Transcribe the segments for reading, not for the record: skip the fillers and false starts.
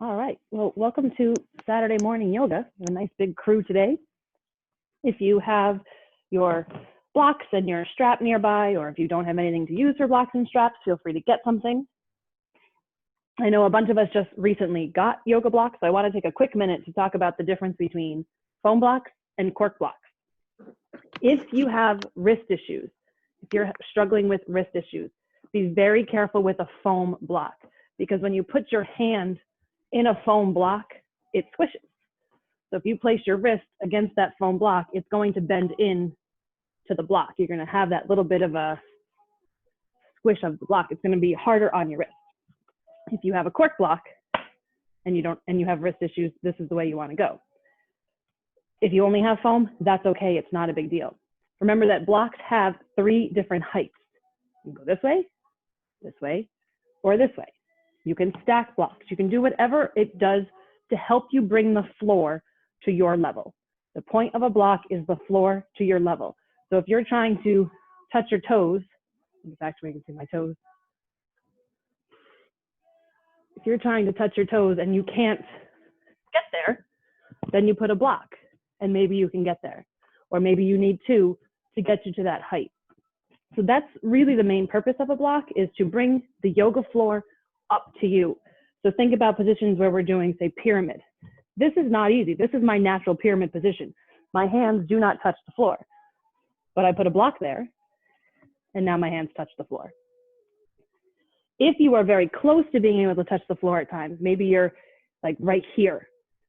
All right. Well, welcome to Saturday morning yoga. We have a nice big crew today. If you have your blocks and your strap nearby, or if you don't have anything to use for blocks and straps, feel free to get something. I know a bunch of us just recently got yoga blocks, so I want to take a quick minute to talk about the difference between foam blocks and cork blocks. If you have wrist issues, if you're struggling with wrist issues, be very careful with a foam block, because when you put your hand in a foam block, it squishes. So if you place your wrist against that foam block, it's going to bend in to the block. You're going to have that little bit of a squish of the block. It's going to be harder on your wrist. If you have a cork block and you have wrist issues, this is the way you want to go. If you only have foam, that's okay. It's not a big deal. Remember that blocks have 3 different heights. You can go this way, or this way. You can stack blocks. You can do whatever it does to help you bring the floor to your level. The point of a block is the floor to your level. So if you're trying to touch your toes, in fact, we can see my toes. If you're trying to touch your toes and you can't get there, then you put a block and maybe you can get there. Or maybe you need 2 to get you to that height. So that's really the main purpose of a block, is to bring the yoga floor up to you. So think about positions where we're doing, say, pyramid. This is not easy. This is my natural pyramid position. My hands do not touch the floor, but I put a block there and now my hands touch the floor. If you are very close to being able to touch the floor at times, maybe you're like right here.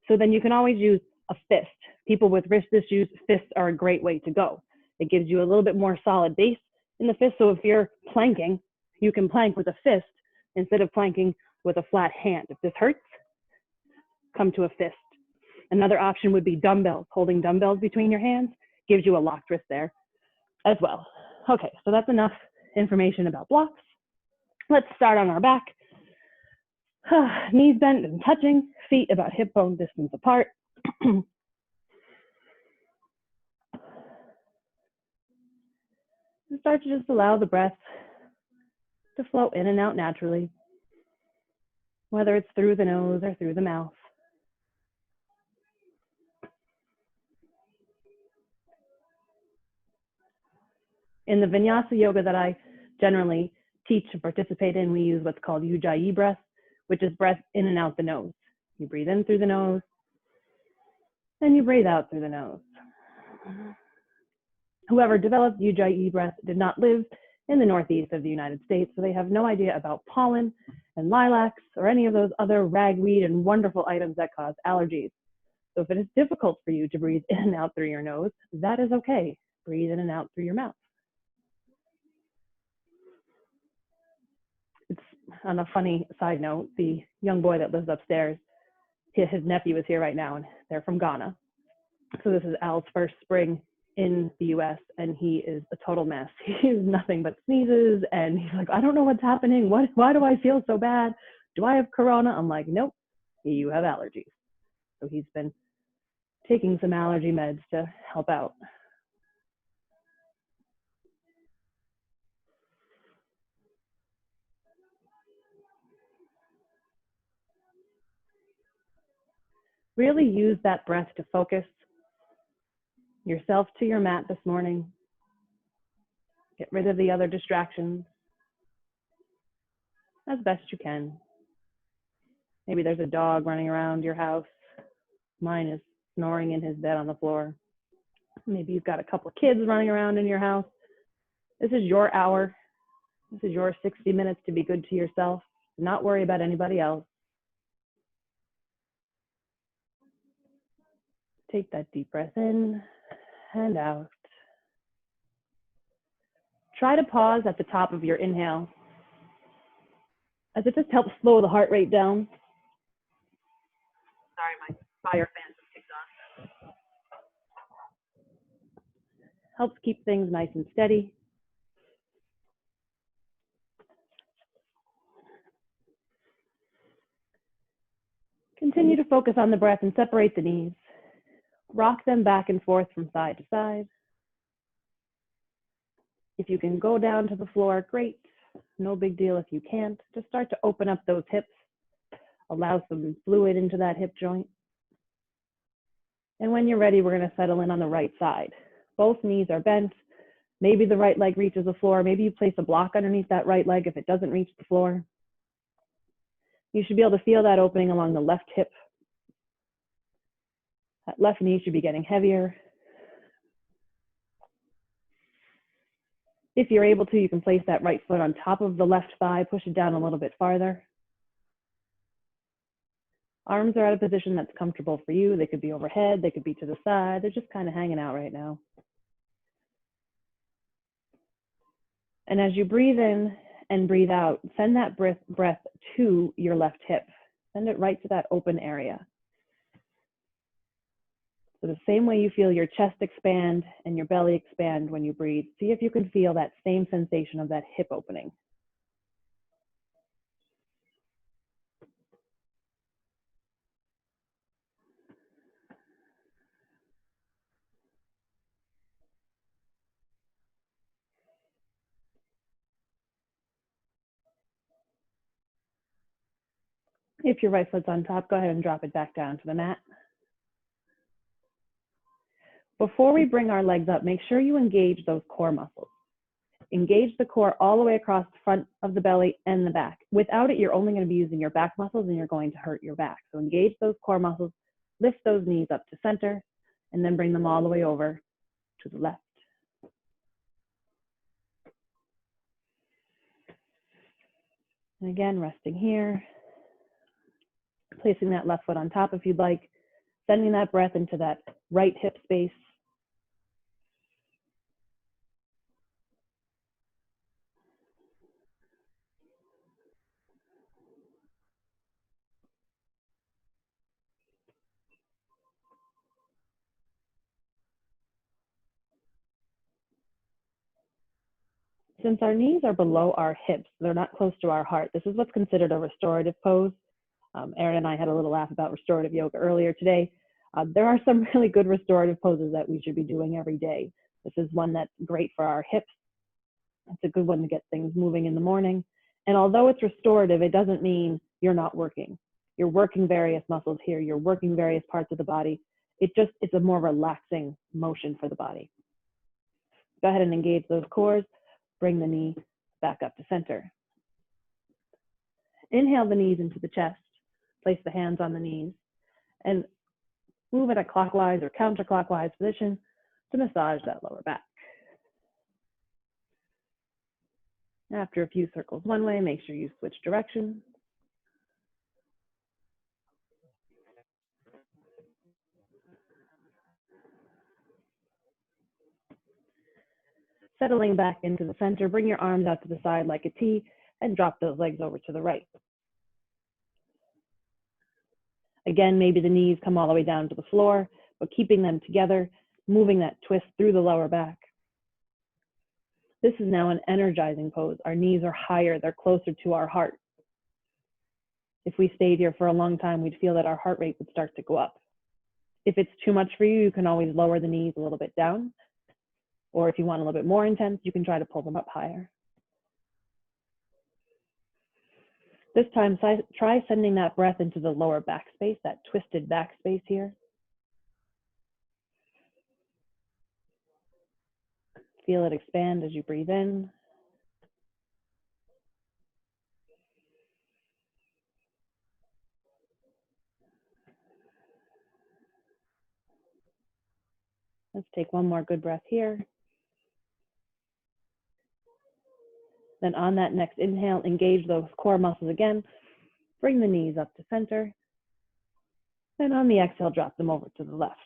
So then you can always use a fist. People with wrist issues, fists are a great way to go. It gives you a little bit more solid base in the fist. So if you're planking, you can plank with a fist instead of planking with a flat hand. If this hurts, come to a fist. Another option would be dumbbells. Holding dumbbells between your hands gives you a locked wrist there as well. Okay, so that's enough information about blocks. Let's start on our back. Knees bent and touching, feet about hip bone distance apart. Start to just allow the breath to flow in and out naturally, whether it's through the nose or through the mouth. In the vinyasa yoga that I generally teach and participate in, we use what's called Ujjayi breath, which is breath in and out the nose. You breathe in through the nose, and you breathe out through the nose. Whoever developed Ujjayi breath did not live in the Northeast of the United States, so they have no idea about pollen and lilacs or any of those other ragweed and wonderful items that cause allergies. So if it is difficult for you to breathe in and out through your nose, that is okay. Breathe in and out through your mouth. It's on a funny side note, the young boy that lives upstairs, his nephew is here right now, and they're from Ghana. So this is Al's first spring in the US, and he is a total mess. He's nothing but sneezes, and he's like, I don't know what's happening. Why do I feel so bad? Do I have corona? I'm like, nope, you have allergies. So he's been taking some allergy meds to help out. Really use that breath to focus yourself to your mat this morning. Get rid of the other distractions as best you can. Maybe there's a dog running around your house. Mine is snoring in his bed on the floor. Maybe you've got a couple of kids running around in your house. This is your hour. This is your 60 minutes to be good to yourself. Not worry about anybody else. Take that deep breath in and out. Try to pause at the top of your inhale, as it just helps slow the heart rate down. Sorry, my fire fan just kicked on. Helps keep things nice and steady. Continue to focus on the breath and separate the knees. Rock them back and forth from side to side. If you can go down to the floor, great. No big deal if you can't. Just start to open up those hips. allow some fluid into that hip joint. And when you're ready, we're going to settle in on the right side. Both knees are bent. Maybe the right leg reaches the floor. Maybe you place a block underneath that right leg if it doesn't reach the floor. You should be able to feel that opening along the left hip. That left knee should be getting heavier. If you're able to, you can place that right foot on top of the left thigh, push it down a little bit farther. Arms are at a position that's comfortable for you. They could be overhead, they could be to the side. They're just kind of hanging out right now. And as you breathe in and breathe out, send that breath to your left hip. Send it right to that open area. So the same way you feel your chest expand and your belly expand when you breathe, see if you can feel that same sensation of that hip opening. If your right foot's on top, go ahead and drop it back down to the mat. Before we bring our legs up, make sure you engage those core muscles. Engage the core all the way across the front of the belly and the back. Without it, you're only going to be using your back muscles and you're going to hurt your back. So engage those core muscles, lift those knees up to center, and then bring them all the way over to the left. And again, resting here, placing that left foot on top if you'd like, sending that breath into that right hip space. Since our knees are below our hips, they're not close to our heart. This is what's considered a restorative pose. Erin and I had a little laugh about restorative yoga earlier today. There are some really good restorative poses that we should be doing every day. This is one that's great for our hips. It's a good one to get things moving in the morning. And although it's restorative, it doesn't mean you're not working. You're working various muscles here. You're working various parts of the body. It's a more relaxing motion for the body. Go ahead and engage those cores. Bring the knee back up to center. Inhale the knees into the chest. Place the hands on the knees and move in a clockwise or counterclockwise position to massage that lower back. After a few circles one way, make sure you switch directions. Settling back into the center, bring your arms out to the side like a T and drop those legs over to the right. Again, maybe the knees come all the way down to the floor, but keeping them together, moving that twist through the lower back. This is now an energizing pose. Our knees are higher, they're closer to our heart. If we stayed here for a long time, we'd feel that our heart rate would start to go up. If it's too much for you, you can always lower the knees a little bit down. Or if you want a little bit more intense, you can try to pull them up higher. This time, try sending that breath into the lower back space, that twisted back space here. Feel it expand as you breathe in. Let's take one more good breath here. Then on that next inhale, engage those core muscles again. Bring the knees up to center. And on the exhale, drop them over to the left.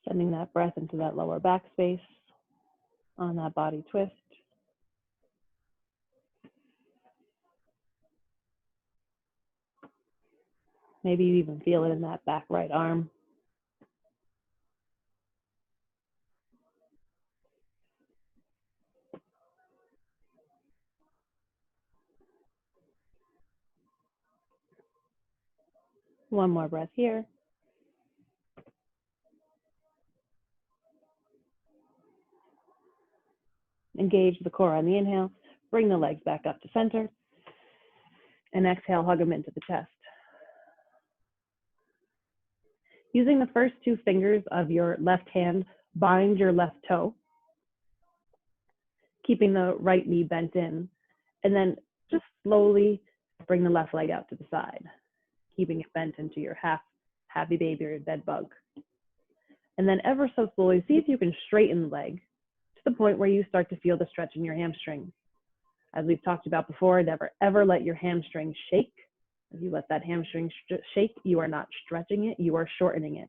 Sending that breath into that lower back space on that body twist. Maybe you even feel it in that back right arm. One more breath here. Engage the core on the inhale. Bring the legs back up to center. And exhale, hug them into the chest. Using the first two fingers of your left hand, bind your left toe, keeping the right knee bent in, and then just slowly bring the left leg out to the side, keeping it bent into your happy baby or dead bug. And then ever so slowly, see if you can straighten the leg to the point where you start to feel the stretch in your hamstring. As we've talked about before, never ever let your hamstring shake. If you let that hamstring shake, you are not stretching it, you are shortening it.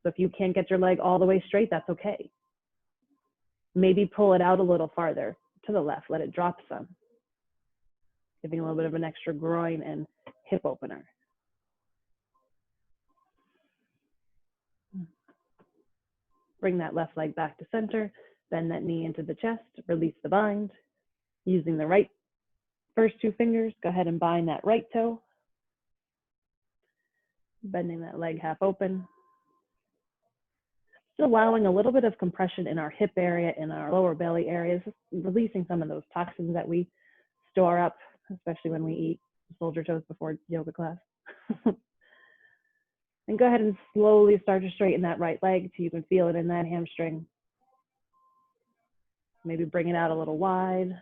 So if you can't get your leg all the way straight, that's okay. Maybe pull it out a little farther to the left, let it drop some, giving a little bit of an extra groin and hip opener. Bring that left leg back to center, bend that knee into the chest, release the bind. Using the right first two fingers, go ahead and bind that right toe, bending that leg half open. Still allowing a little bit of compression in our hip area, in our lower belly areas, releasing some of those toxins that we store up, especially when we eat soldier toast before yoga class. And go ahead and slowly start to straighten that right leg till you can feel it in that hamstring. Maybe bring it out a little wide.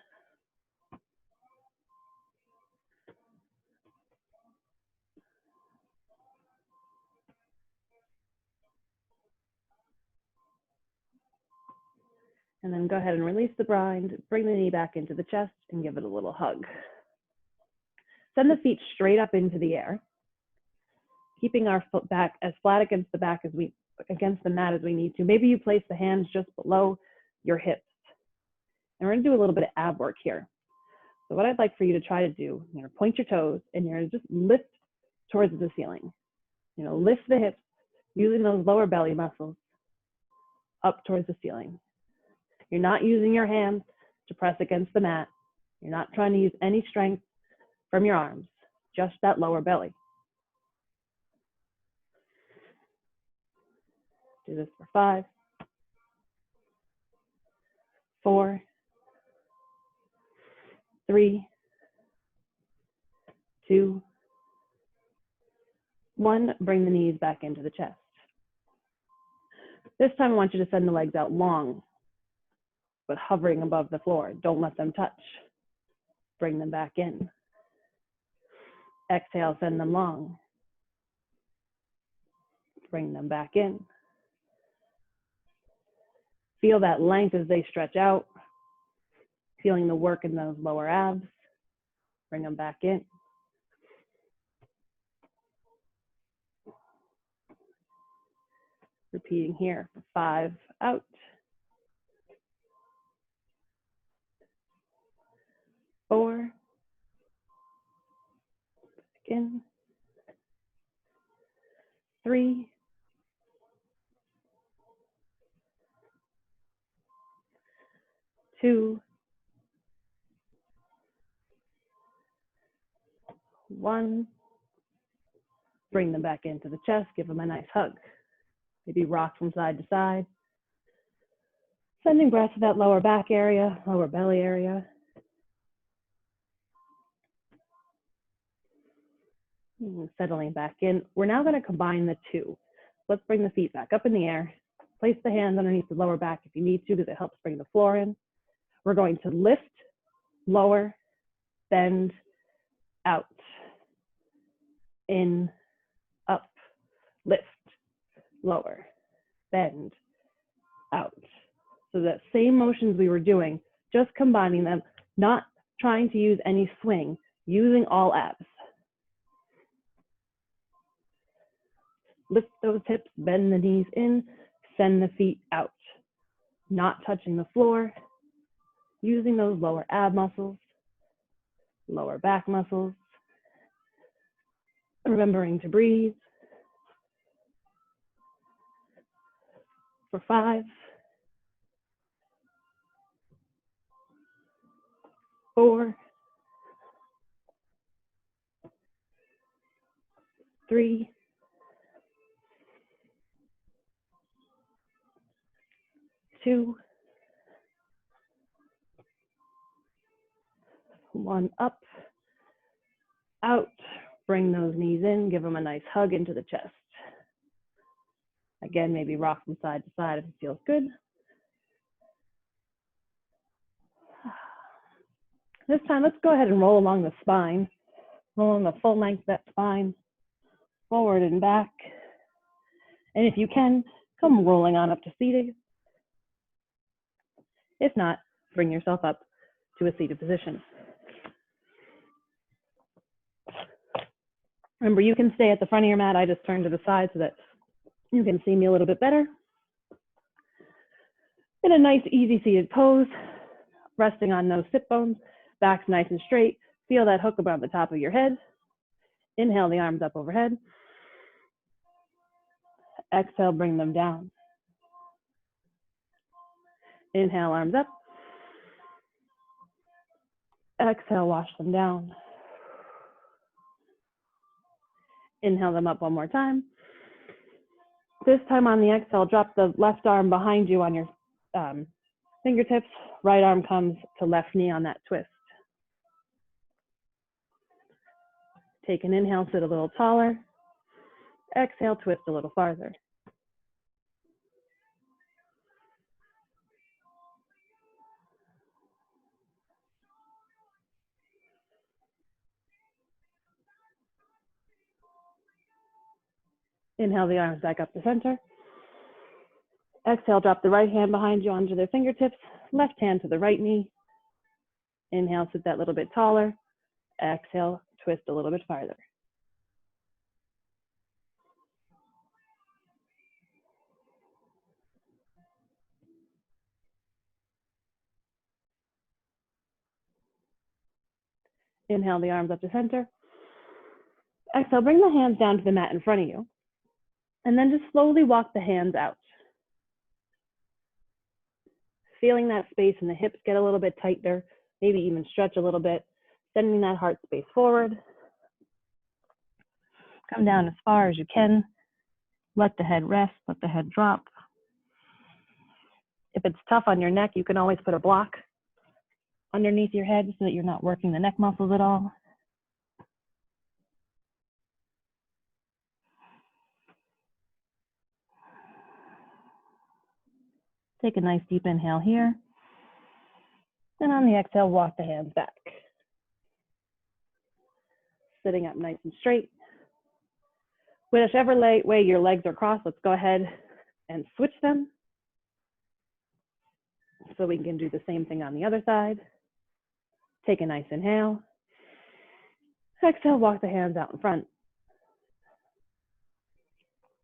And then go ahead and release the bind, bring the knee back into the chest and give it a little hug. Send the feet straight up into the air, keeping our foot back as flat against the mat as we need to. Maybe you place the hands just below your hips. And we're gonna do a little bit of ab work here. So what I'd like for you to try to do, you're gonna point your toes and you're gonna just lift towards the ceiling. Lift the hips using those lower belly muscles up towards the ceiling. You're not using your hands to press against the mat. You're not trying to use any strength from your arms, just that lower belly. Do this for 5, 4, 3, 2, 1. Bring the knees back into the chest. This time I want you to send the legs out long, but hovering above the floor. Don't let them touch. Bring them back in. Exhale, send them long. Bring them back in. Feel that length as they stretch out. Feeling the work in those lower abs. Bring them back in. Repeating here for 5, out. 4, back in. 3, 2, 1. Bring them back into the chest. Give them a nice hug. Maybe rock from side to side. Sending breath to that lower back area, lower belly area. Settling back in. We're now going to combine the two. Let's bring the feet back up in the air. Place the hands underneath the lower back if you need to, because it helps bring the floor in. We're going to lift, lower, bend, out, in, up, lift, lower, bend, out. So that same motions we were doing, just combining them, not trying to use any swing, using all abs. Lift those hips, bend the knees in, send the feet out. Not touching the floor, using those lower ab muscles, lower back muscles. Remembering to breathe. For 5, 4, 3, 2. 1 up, out. Bring those knees in, give them a nice hug into the chest. Again, maybe rock from side to side if it feels good. This time, let's go ahead and roll along the spine. Roll on the full length of that spine, forward and back. And if you can, come rolling on up to seated. If not, bring yourself up to a seated position. Remember, you can stay at the front of your mat. I just turn to the side so that you can see me a little bit better. In a nice, easy seated pose, resting on no sit bones, back's nice and straight. Feel that hook around the top of your head. Inhale the arms up overhead. Exhale, bring them down. Inhale, arms up. Exhale, wash them down. Inhale them up one more time. This time on the exhale, drop the left arm behind you on your fingertips. Right arm comes to left knee on that twist. Take an inhale, sit a little taller. Exhale, twist a little farther. Inhale the arms back up to center. Exhale, drop the right hand behind you onto the fingertips, left hand to the right knee. Inhale, sit that little bit taller. Exhale, twist a little bit farther. Inhale the arms up to center. Exhale, bring the hands down to the mat in front of you. And then just slowly walk the hands out. Feeling that space in the hips get a little bit tighter, maybe even stretch a little bit, sending that heart space forward. Come down as far as you can. Let the head rest, let the head drop. If it's tough on your neck, you can always put a block underneath your head so that you're not working the neck muscles at all. Take a nice deep inhale here. And on the exhale, walk the hands back. Sitting up nice and straight. Whichever way your legs are crossed, let's go ahead and switch them. So we can do the same thing on the other side. Take a nice inhale. Exhale, walk the hands out in front.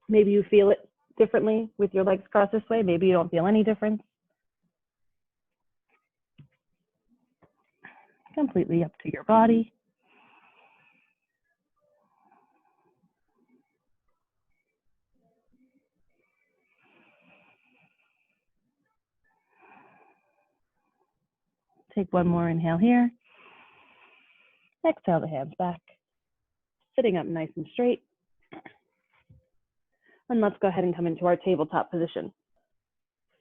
Maybe you feel it differently with your legs crossed this way. Maybe you don't feel any difference. Completely up to your body. Take one more inhale here. Exhale the hands back. Sitting up nice and straight. And let's go ahead and come into our tabletop position.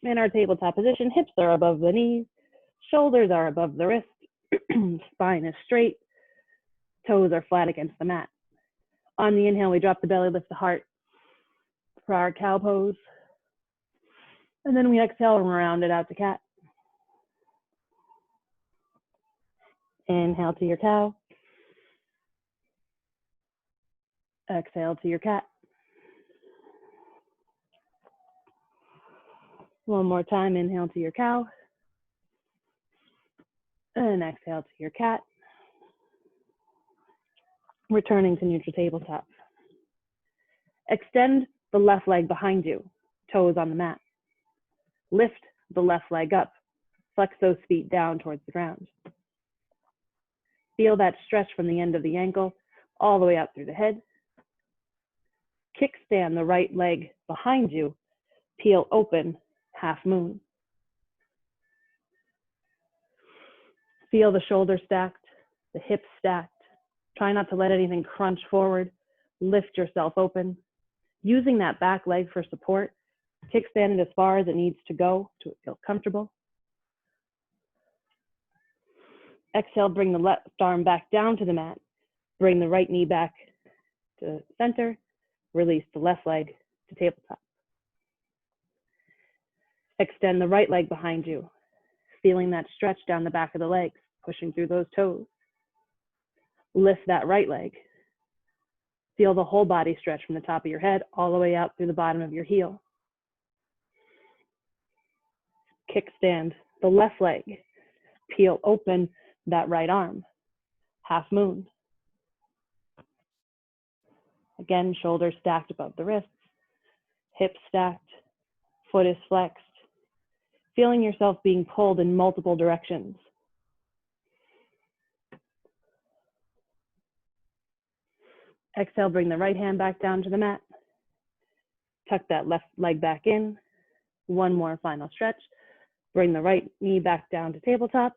In our tabletop position, hips are above the knees, shoulders are above the wrist, spine is straight, toes are flat against the mat. On the inhale, we drop the belly, lift the heart for our cow pose. And then we exhale and round it out to cat. Inhale to your cow. Exhale to your cat. One more time, inhale to your cow. And exhale to your cat. Returning to neutral tabletop. Extend the left leg behind you, toes on the mat. Lift the left leg up. Flex those feet down towards the ground. Feel that stretch from the end of the ankle all the way up through the head. Kickstand the right leg behind you. Peel open, half moon. Feel the shoulders stacked, the hips stacked. Try not to let anything crunch forward. Lift yourself open. Using that back leg for support, Kickstand it as far as it needs to go to feel comfortable. Exhale, bring the left arm back down to the mat. Bring the right knee back to center. Release the left leg to tabletop. Extend the right leg behind you, feeling that stretch down the back of the legs, pushing through those toes. Lift that right leg. Feel the whole body stretch from the top of your head all the way out through the bottom of your heel. Kickstand the left leg. Peel open that right arm. Half moon. Again, shoulders stacked above the wrists. Hips stacked. Foot is flexed. Feeling yourself being pulled in multiple directions. Exhale, bring the right hand back down to the mat. Tuck that left leg back in. One more final stretch. Bring the right knee back down to tabletop.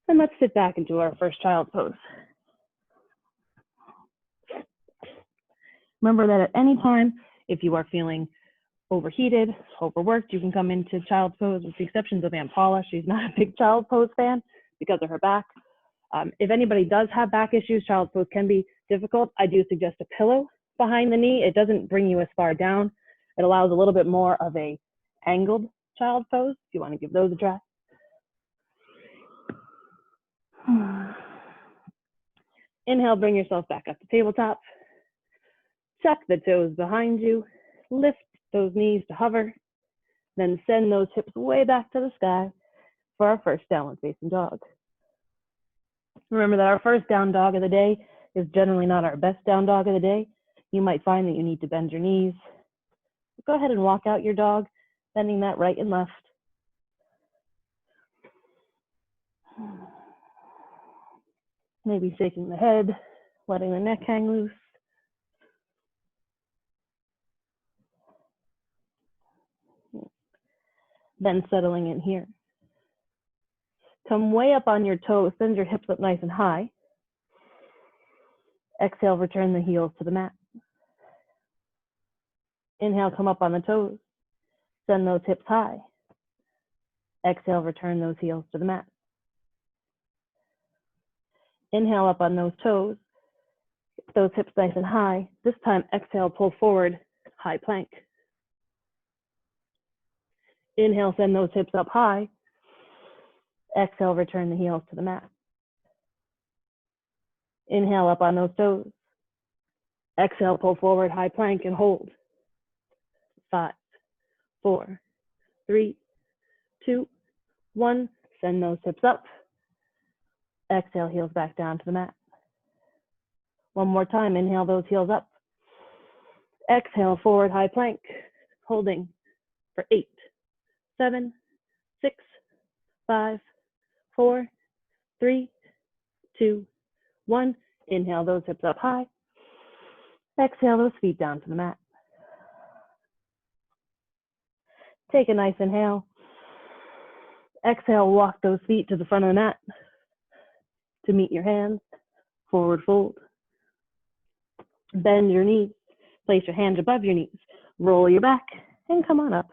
And let's sit back into our first child pose. Remember that at any time, if you are feeling overheated, overworked, you can come into child pose, with the exceptions of Aunt Paula. She's not a big child pose fan because of her back. If anybody does have back issues, child pose can be difficult. I do suggest a pillow behind the knee. It doesn't bring you as far down. It allows a little bit more of a angled child pose, if you want to give those a try. Inhale, bring yourself back up to tabletop. Tuck the toes behind you. Lift those knees to hover. Then send those hips way back to the sky for our first downward facing dog. Remember that our first down dog of the day is generally not our best down dog of the day. You might find that you need to bend your knees. Go ahead and walk out your dog, bending that right and left. Maybe shaking the head, letting the neck hang loose. Then settling in here. Come way up on your toes, send your hips up nice and high. Exhale, return the heels to the mat. Inhale, come up on the toes. Send those hips high. Exhale, return those heels to the mat. Inhale up on those toes. Those hips nice and high. This time, exhale, pull forward, high plank. Inhale, send those hips up high. Exhale, return the heels to the mat. Inhale up on those toes. Exhale, pull forward, high plank, and hold. 5, 4, 3, 2, 1. Send those hips up. Exhale, heels back down to the mat. One more time, inhale those heels up. Exhale, forward, high plank, holding for 8, 7, 6, 5, 4, 3, 2, 1. Inhale those hips up high. Exhale those feet down to the mat. Take a nice inhale. Exhale, walk those feet to the front of the mat to meet your hands. Forward fold. Bend your knees. Place your hands above your knees. Roll your back and come on up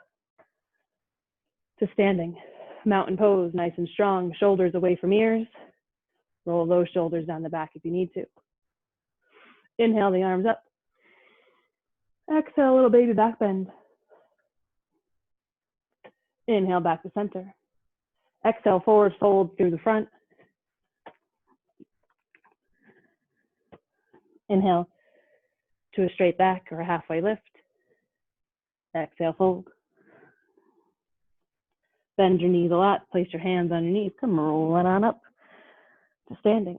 to standing. Mountain pose, nice and strong. Shoulders away from ears. Roll those shoulders down the back if you need to. Inhale the arms up. Exhale, little baby back bend. Inhale back to center. Exhale, forward fold through the front. Inhale to a straight back or a halfway lift. Exhale, fold. Bend your knees a lot. Place your hands on your knees. Come rolling on up to standing.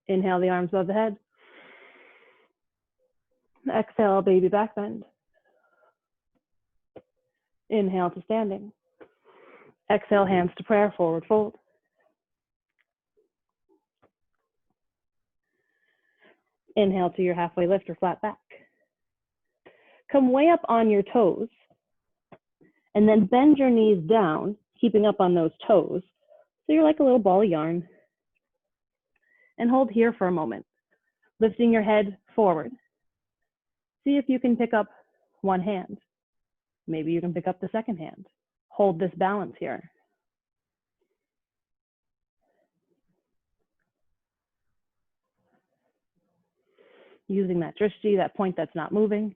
Inhale the arms above the head. Exhale, baby back bend. Inhale to standing. Exhale, hands to prayer, forward fold. Inhale to your halfway lift or flat back. Come way up on your toes and then bend your knees down, keeping up on those toes. So you're like a little ball of yarn. And hold here for a moment, lifting your head forward. See if you can pick up one hand. Maybe you can pick up the second hand. Hold this balance here. Using that drishti, that point that's not moving.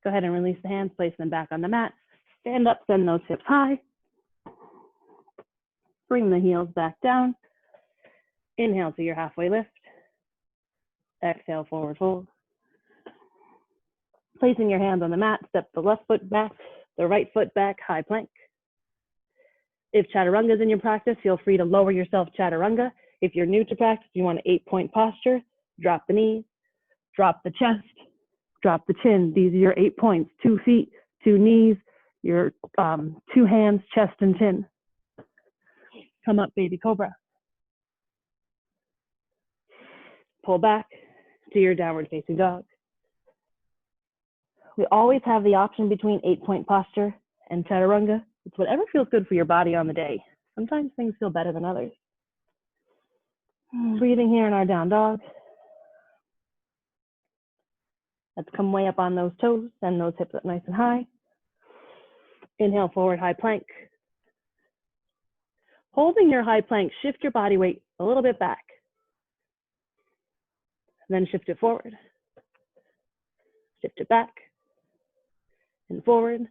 Go ahead and release the hands, place them back on the mat. Stand up, send those hips high. Bring the heels back down. Inhale to your halfway lift. Exhale, forward fold. Placing your hands on the mat, step the left foot back, the right foot back, high plank. If chaturanga is in your practice, feel free to lower yourself chaturanga. If you're new to practice, you want an 8-point posture, drop the knees, drop the chest, drop the chin. These are your 8 points, 2 feet, 2 knees, your 2 hands, chest and chin. Come up, baby cobra. Pull back to your downward facing dog. We always have the option between 8-point posture and chaturanga. It's whatever feels good for your body on the day. Sometimes things feel better than others. Breathing here in our down dog. Let's come way up on those toes, send those hips up nice and high. Inhale, forward high plank. Holding your high plank, shift your body weight a little bit back. Then shift it forward. Shift it back. And forward.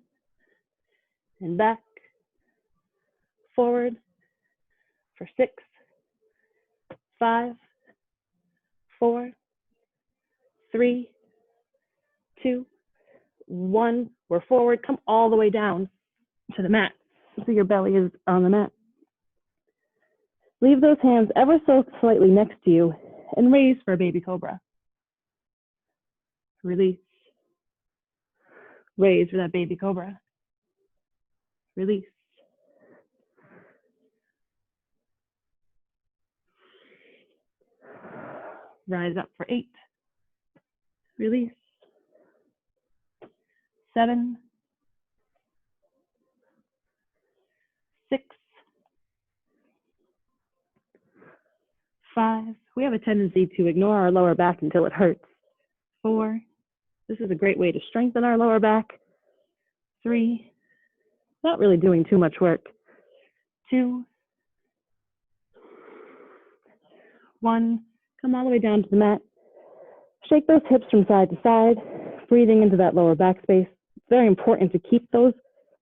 And back. Forward. For 6, 5, 4, 3, 2, 1. We're forward. Come all the way down to the mat. So your belly is on the mat. Leave those hands ever so slightly next to you and raise for a baby cobra. Release. Raise for that baby cobra. Release. Rise up for 8. Release. 7, 6, 5. We have a tendency to ignore our lower back until it hurts. 4. This is a great way to strengthen our lower back. 3. Not really doing too much work. 2, 1. Come all the way down to the mat. Shake those hips from side to side, breathing into that lower back space. It's very important to keep those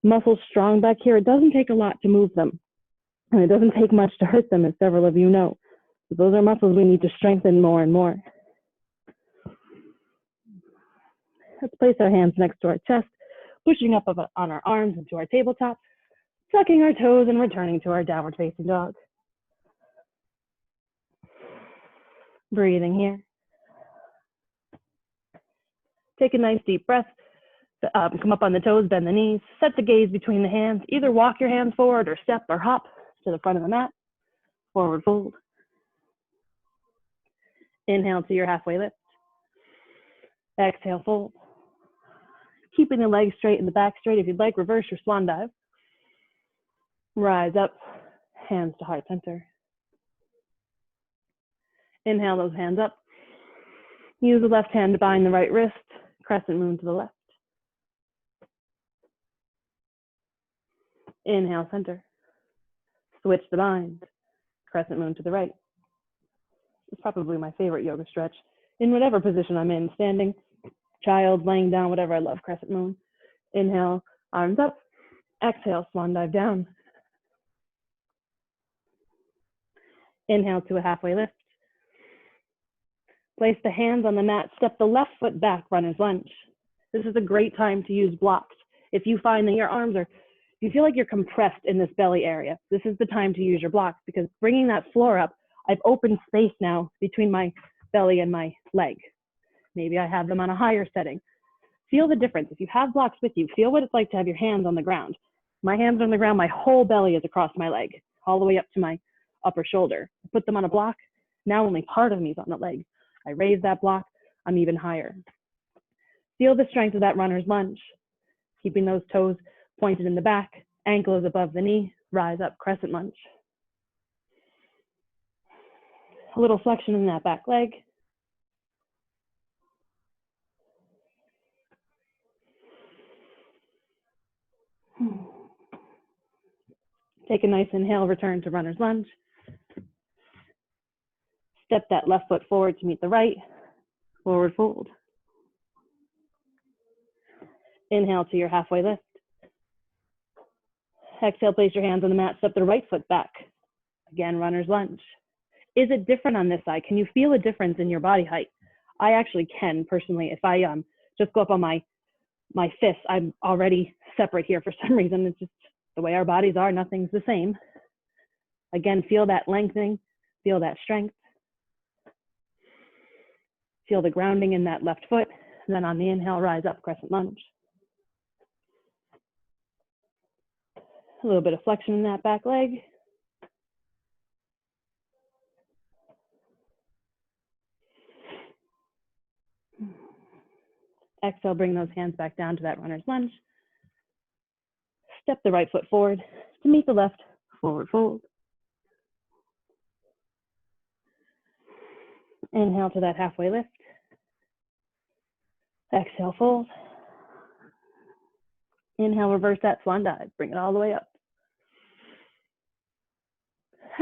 muscles strong back here. It doesn't take a lot to move them, and it doesn't take much to hurt them, as several of you know. So those are muscles we need to strengthen more and more. Let's place our hands next to our chest, pushing up on our arms into our tabletop, tucking our toes and returning to our downward facing dog. Breathing here. Take a nice deep breath. Come up on the toes, bend the knees, set the gaze between the hands. Either walk your hands forward or step or hop to the front of the mat. Forward fold. Inhale to your halfway lift. Exhale, fold. Keeping the legs straight and the back straight. If you'd like, reverse your swan dive. Rise up, hands to heart center. Inhale those hands up. Use the left hand to bind the right wrist. Crescent moon to the left. Inhale, center. Switch the bind. Crescent moon to the right. It's probably my favorite yoga stretch. In whatever position I'm in, standing, child, laying down, whatever, I love crescent moon. Inhale, arms up. Exhale, swan dive down. Inhale to a halfway lift. Place the hands on the mat. Step the left foot back, runner's lunge. This is a great time to use blocks. If you find that your arms are, you feel like you're compressed in this belly area, this is the time to use your blocks, because bringing that floor up, I've opened space now between my belly and my leg. Maybe I have them on a higher setting. Feel the difference. If you have blocks with you, feel what it's like to have your hands on the ground. My hands are on the ground, my whole belly is across my leg, all the way up to my upper shoulder. Put them on a block, now only part of me is on the leg. I raise that block, I'm even higher. Feel the strength of that runner's lunge. Keeping those toes pointed in the back, ankle is above the knee, rise up, crescent lunge. A little flexion in that back leg. Take a nice inhale, return to runner's lunge. Step that left foot forward to meet the right, forward fold. Inhale to your halfway lift. Exhale, place your hands on the mat, step the right foot back. Again, runner's lunge. Is it different on this side? Can you feel a difference in your body height? I actually can personally. If I just go up on my fists, I'm already separate here for some reason. It's just the way our bodies are, nothing's the same. Again, feel that lengthening, feel that strength. Feel the grounding in that left foot. And then on the inhale, rise up, crescent lunge. A little bit of flexion in that back leg. Exhale, bring those hands back down to that runner's lunge. Step the right foot forward to meet the left, forward fold. Inhale to that halfway lift. Exhale, fold. Inhale, reverse that swan dive. Bring it all the way up.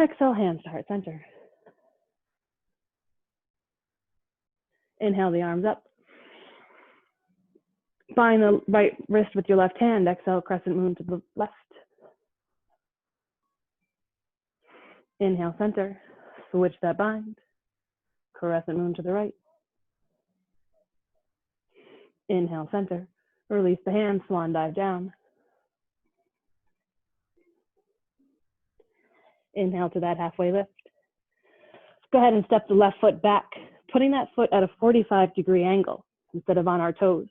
Exhale, hands to heart center. Inhale the arms up. Bind the right wrist with your left hand. Exhale, crescent moon to the left. Inhale, center. Switch that bind. Crescent moon to the right. Inhale, center. Release the hand, swan dive down. Inhale to that halfway lift. Go ahead and step the left foot back, putting that foot at a 45-degree angle instead of on our toes.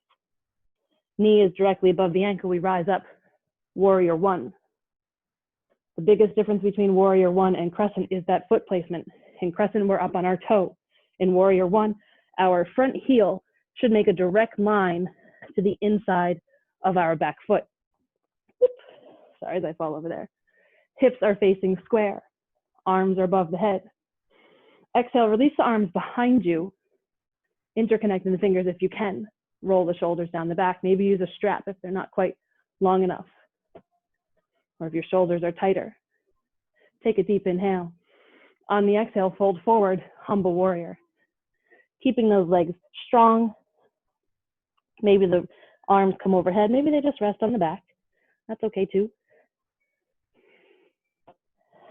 Knee is directly above the ankle. We rise up, warrior one. The biggest difference between warrior one and crescent is that foot placement. In crescent, we're up on our toe. In warrior one, our front heel should make a direct line to the inside of our back foot. Oops. Sorry as I fall over there. Hips are facing square. Arms are above the head. Exhale, release the arms behind you. Interconnecting the fingers if you can. Roll the shoulders down the back. Maybe use a strap if they're not quite long enough. Or if your shoulders are tighter. Take a deep inhale. On the exhale, fold forward, humble warrior. Keeping those legs strong. Maybe the arms come overhead. Maybe they just rest on the back. That's okay too.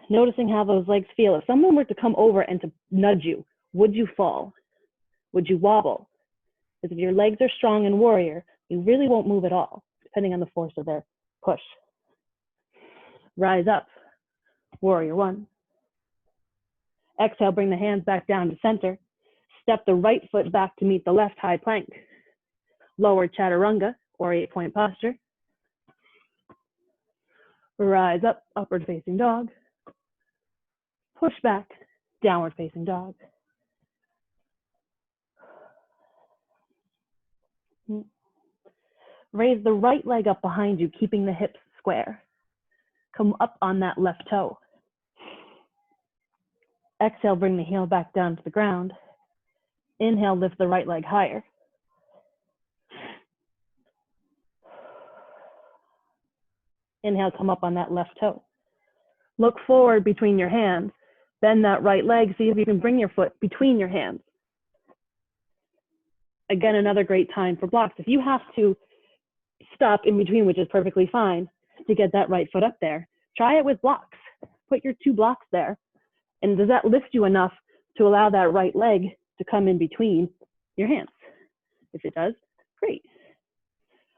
Noticing how those legs feel. If someone were to come over and to nudge you, would you fall? Would you wobble? Because if your legs are strong in warrior, you really won't move at all, depending on the force of their push. Rise up, warrior one. Exhale, bring the hands back down to center. Step the right foot back to meet the left high plank. Lower chaturanga, or 8-point posture. Rise up, upward facing dog. Push back, downward facing dog. Raise the right leg up behind you, keeping the hips square. Come up on that left toe. Exhale, bring the heel back down to the ground. Inhale, lift the right leg higher. Inhale, come up on that left toe. Look forward between your hands. Bend that right leg. See if you can bring your foot between your hands. Again, another great time for blocks. If you have to stop in between, which is perfectly fine, to get that right foot up there, try it with blocks. Put your 2 blocks there. And does that lift you enough to allow that right leg to come in between your hands? If it does, great.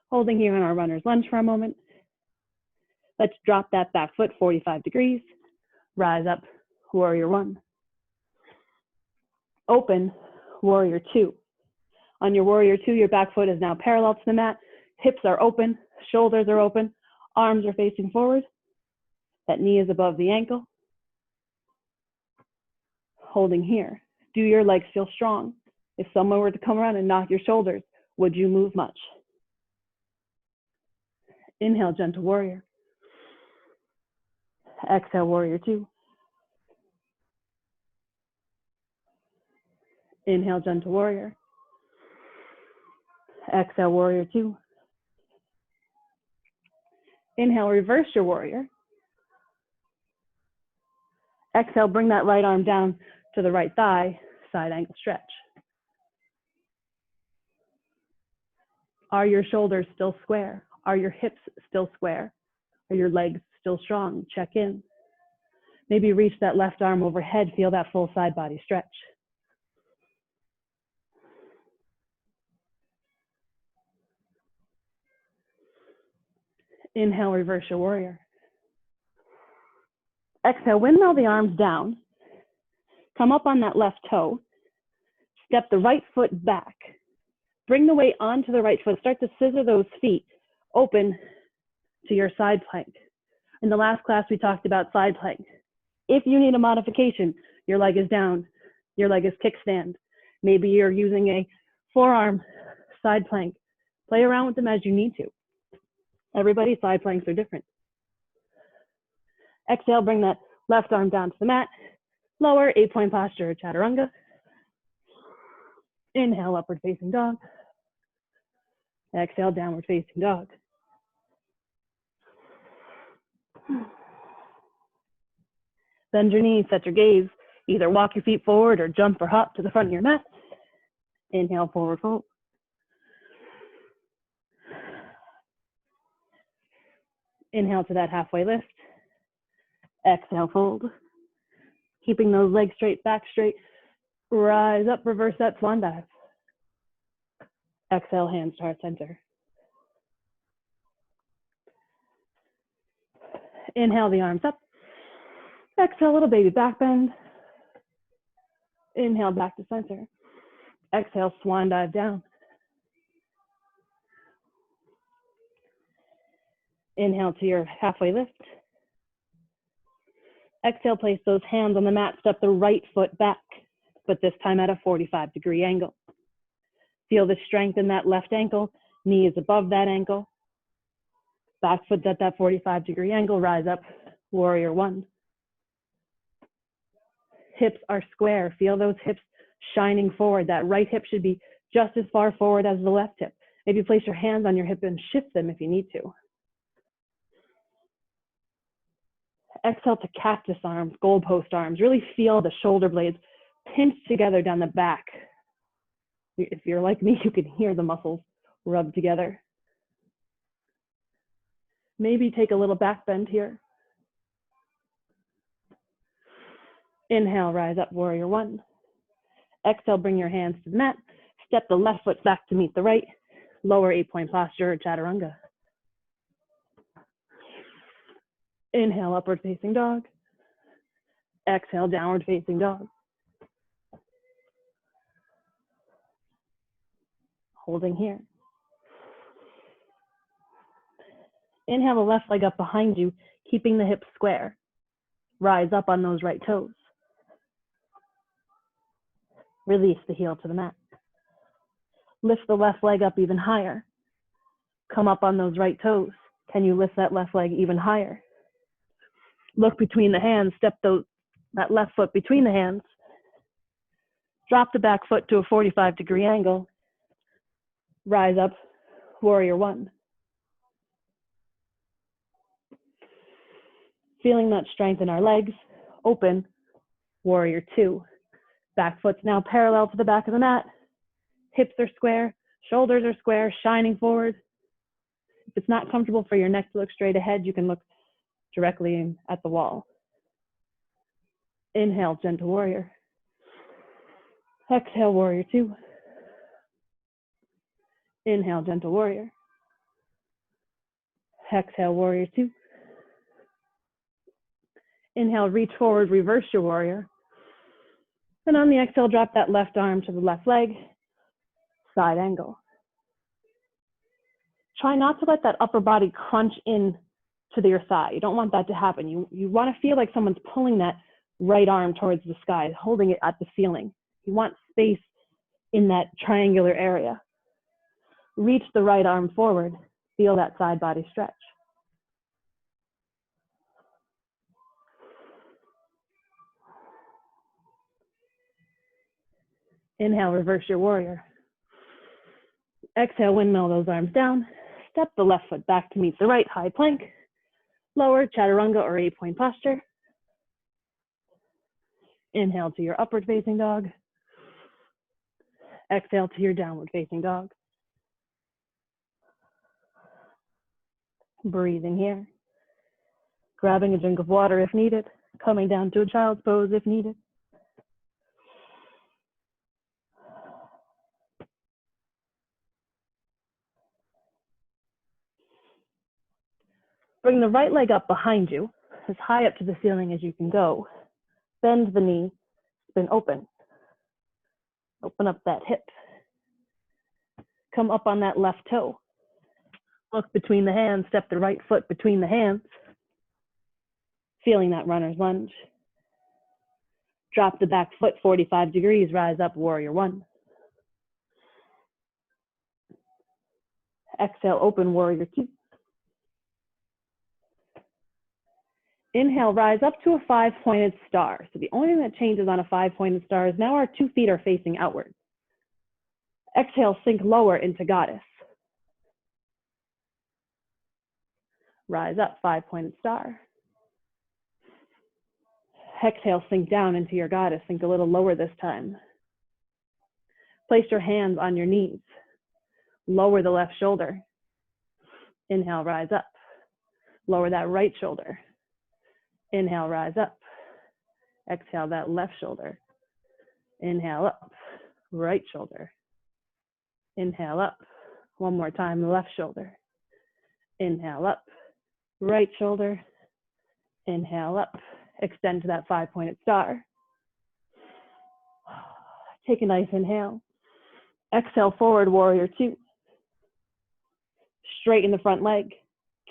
Holding here in our runner's lunge for a moment. Let's drop that back foot 45 degrees. Rise up, warrior one. Open, warrior two. On your warrior two, your back foot is now parallel to the mat. Hips are open, shoulders are open, arms are facing forward. That knee is above the ankle. Holding here. Do your legs feel strong? If someone were to come around and knock your shoulders, would you move much? Inhale, gentle warrior. Exhale, warrior two. Inhale, gentle warrior. Exhale, warrior two. Inhale, reverse your warrior. Exhale, bring that right arm down to the right thigh, side angle stretch. Are your shoulders still square? Are your hips still square? Are your legs still strong? Check in. Maybe reach that left arm overhead, feel that full side body stretch. Inhale, reverse your warrior. Exhale, windmill the arms down. Come up on that left toe. Step the right foot back. Bring the weight onto the right foot. Start to scissor those feet open to your side plank. In the last class, we talked about side plank. If you need a modification, your leg is down, your leg is kickstand. Maybe you're using a forearm side plank. Play around with them as you need to. Everybody's side planks are different. Exhale, bring that left arm down to the mat. Lower, 8-point posture, chaturanga. Inhale, upward facing dog. Exhale, downward facing dog. Bend your knees, set your gaze. Either walk your feet forward or jump or hop to the front of your mat. Inhale, forward fold. Inhale to that halfway lift. Exhale, fold. Keeping those legs straight, back straight. Rise up, reverse that swan dive. Exhale, hands to heart center. Inhale, the arms up. Exhale, little baby back bend. Inhale, back to center. Exhale, swan dive down. Inhale to your halfway lift. Exhale, place those hands on the mat, step the right foot back, but this time at a 45-degree angle. Feel the strength in that left ankle, knee is above that ankle. Back foot at that 45-degree angle, rise up, warrior one. Hips are square, feel those hips shining forward. That right hip should be just as far forward as the left hip. Maybe place your hands on your hip and shift them if you need to. Exhale to cactus arms, goalpost arms. Really feel the shoulder blades pinched together down the back. If you're like me, you can hear the muscles rub together. Maybe take a little back bend here. Inhale, rise up, warrior one. Exhale, bring your hands to the mat. Step the left foot back to meet the right. Lower 8-point posture, chaturanga. Inhale, upward facing dog. Exhale, downward facing dog. Holding here. Inhale the left leg up behind you, keeping the hips square. Rise up on those right toes. Release the heel to the mat. Lift the left leg up even higher. Come up on those right toes. Can you lift that left leg even higher? Look between the hands, step that left foot between the hands. Drop the back foot to a 45-degree angle. Rise up, warrior one. Feeling that strength in our legs, open, warrior two. Back foot's now parallel to the back of the mat. Hips are square, shoulders are square, shining forward. If it's not comfortable for your neck to look straight ahead, you can look directly at the wall. Inhale, gentle warrior. Exhale, warrior two. Inhale, gentle warrior. Exhale, warrior two. Inhale, reach forward, reverse your warrior. And on the exhale, drop that left arm to the left leg, side angle. Try not to let that upper body crunch in to your thigh. You don't want that to happen. You want to feel like someone's pulling that right arm towards the sky, holding it at the ceiling. You want space in that triangular area. Reach the right arm forward. Feel that side body stretch. Inhale, reverse your warrior. Exhale, windmill those arms down. Step the left foot back to meet the right, high plank. Lower chaturanga or 8-point posture. Inhale to your upward facing dog. Exhale to your downward facing dog. Breathing here. Grabbing a drink of water if needed. Coming down to a child's pose if needed. Bring the right leg up behind you, as high up to the ceiling as you can go. Bend the knee, spin open. Open up that hip. Come up on that left toe. Look between the hands, step the right foot between the hands. Feeling that runner's lunge. Drop the back foot 45 degrees, rise up, warrior one. Exhale, open, warrior two. Inhale, rise up to a 5-pointed star. So the only thing that changes on a 5-pointed star is now our 2 feet are facing outward. Exhale, sink lower into goddess. Rise up, 5-pointed star. Exhale, sink down into your goddess. Sink a little lower this time. Place your hands on your knees. Lower the left shoulder. Inhale, rise up. Lower that right shoulder. Inhale, rise up. Exhale, that left shoulder. Inhale up, right shoulder. Inhale up. One more time, the left shoulder. Inhale up, right shoulder. Inhale up. Extend to that 5-pointed star. Take a nice inhale. Exhale, forward, warrior two. Straighten the front leg.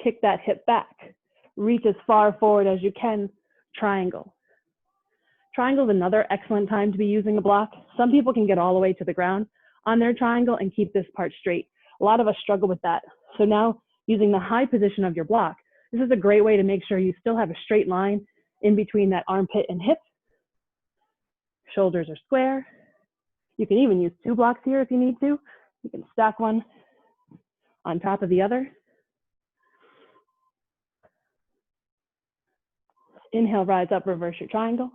Kick that hip back. Reach as far forward as you can. Triangle. Triangle is another excellent time to be using a block. Some people can get all the way to the ground on their triangle and keep this part straight. A lot of us struggle with that. So now, using the high position of your block, this is a great way to make sure you still have a straight line in between that armpit and hip. Shoulders are square. You can even use 2 blocks here if you need to. You can stack one on top of the other. Inhale, rise up, reverse your triangle.